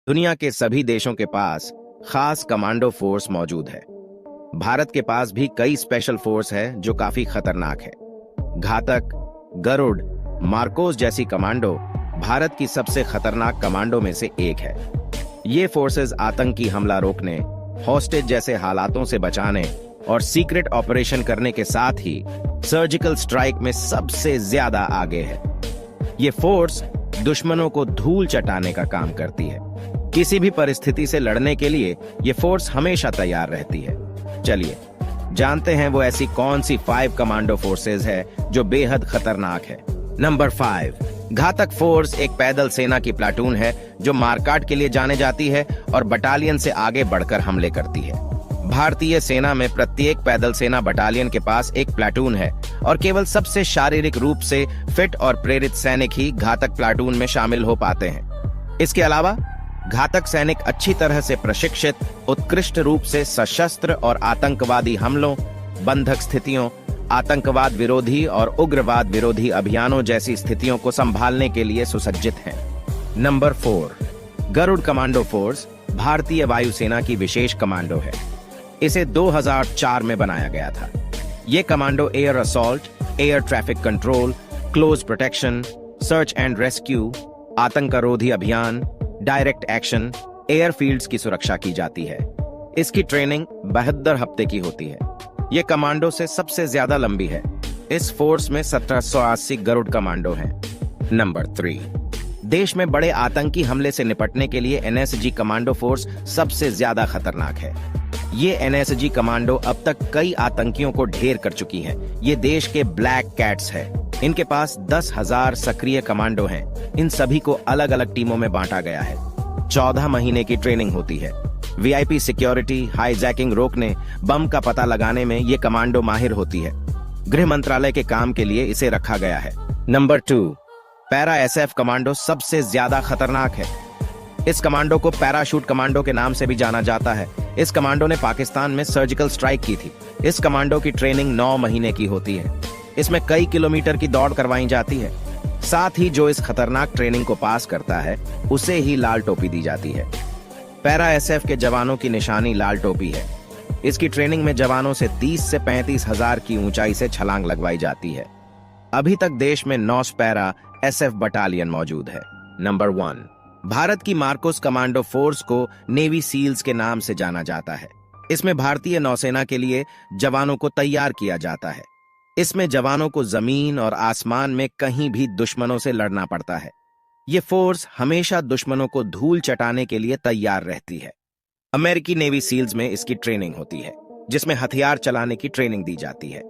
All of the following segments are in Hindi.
दुनिया के सभी देशों के पास खास कमांडो फोर्स मौजूद है। भारत के पास भी कई स्पेशल फोर्स है जो काफी खतरनाक है। घातक, गरुड़, मार्कोस जैसी कमांडो भारत की सबसे खतरनाक कमांडो में से एक है। ये फोर्सेस आतंकी हमला रोकने, हॉस्टेज जैसे हालातों से बचाने और सीक्रेट ऑपरेशन करने के साथ ही सर्जिकल स्ट्राइक में सबसे ज्यादा आगे है। ये फोर्स दुश्मनों को धूल चटाने का काम करती है। किसी भी परिस्थिति से लड़ने के लिए ये फोर्स हमेशा तैयार रहती है। चलिए जानते हैं वो ऐसी कौन सी 5 कमांडो फोर्सेस है जो बेहद खतरनाक है। नंबर 5, घातक फोर्स एक पैदल सेना की प्लाटून है जो मारकाट के लिए जाने जाती है और बटालियन से आगे बढ़कर हमले करती है। भारतीय सेना में प्रत्येक पैदल सेना बटालियन के पास एक प्लाटून है और केवल सबसे शारीरिक रूप से फिट और प्रेरित सैनिक ही घातक प्लाटून में शामिल हो पाते हैं। इसके अलावा घातक सैनिक अच्छी तरह से प्रशिक्षित, उत्कृष्ट रूप से सशस्त्र और आतंकवादी हमलों, बंधक स्थितियों, आतंकवाद विरोधी और उग्रवाद विरोधी अभियानों जैसी स्थितियों को संभालने के लिए सुसज्जित हैं। नंबर 4, गरुड़ कमांडो फोर्स भारतीय वायुसेना की विशेष कमांडो है। इसे 2004 में बनाया गया था। ये commando air assault, air traffic control, close protection, search and rescue, आतंकरोधी अभियान, डायरेक्ट एक्शन, एयरफील्ड्स की सुरक्षा की जाती है। इसकी ट्रेनिंग 72 हफ्ते की होती है। यह कमांडो से सबसे ज्यादा लंबी है। इस फोर्स में 1780 गरुड़ कमांडो हैं। नंबर 3, देश में बड़े आतंकी हमले से निपटने के लिए एनएसजी कमांडो फोर्स सबसे ज्यादा खतरनाक है। ये एनएसजी कमांडो अब तक कई आतंकियों को ढेर कर चुकी है। ये देश के ब्लैक कैट्स है। इनके पास 10,000 सक्रिय कमांडो हैं। इन सभी को अलग अलग टीमों में बांटा गया है। 14 महीने की ट्रेनिंग होती है। वीआईपी सिक्योरिटी, हाईजैकिंग रोकने, बम का पता लगाने में ये कमांडो माहिर होती है। गृह मंत्रालय के काम के लिए इसे रखा गया है। नंबर 2, पैरा एसएफ कमांडो सबसे ज्यादा खतरनाक है। इस कमांडो को पैराशूट कमांडो के नाम से भी जाना जाता है। इस कमांडो ने पाकिस्तान में सर्जिकल स्ट्राइक की थी। इस कमांडो की ट्रेनिंग 9 महीने की होती है। इसमें कई किलोमीटर की दौड़ करवाई जाती है। साथ ही जो इस खतरनाक ट्रेनिंग को पास करता है उसे ही लाल टोपी दी जाती है। पैरा एसएफ के जवानों की निशानी लाल टोपी है। इसकी ट्रेनिंग में जवानों से 30 से 35 हजार की ऊंचाई से छलांग लगवाई जाती है। अभी तक देश में 9 पैरा एसएफ बटालियन मौजूद है। नंबर 1, भारत की मार्कोस कमांडो फोर्स को नेवी सील्स के नाम से जाना जाता है। इसमें भारतीय नौसेना के लिए जवानों को तैयार किया जाता है। इसमें जवानों को जमीन और आसमान में कहीं भी दुश्मनों से लड़ना पड़ता है। ये फोर्स हमेशा दुश्मनों को धूल चटाने के लिए तैयार रहती है। अमेरिकी नेवी सील्स में इसकी ट्रेनिंग होती है, जिसमें हथियार चलाने की ट्रेनिंग दी जाती है।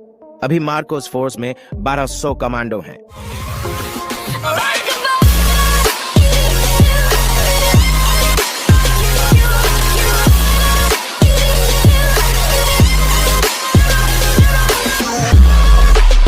अभी मार्कोस फोर्स में 1200 कमांडो हैं।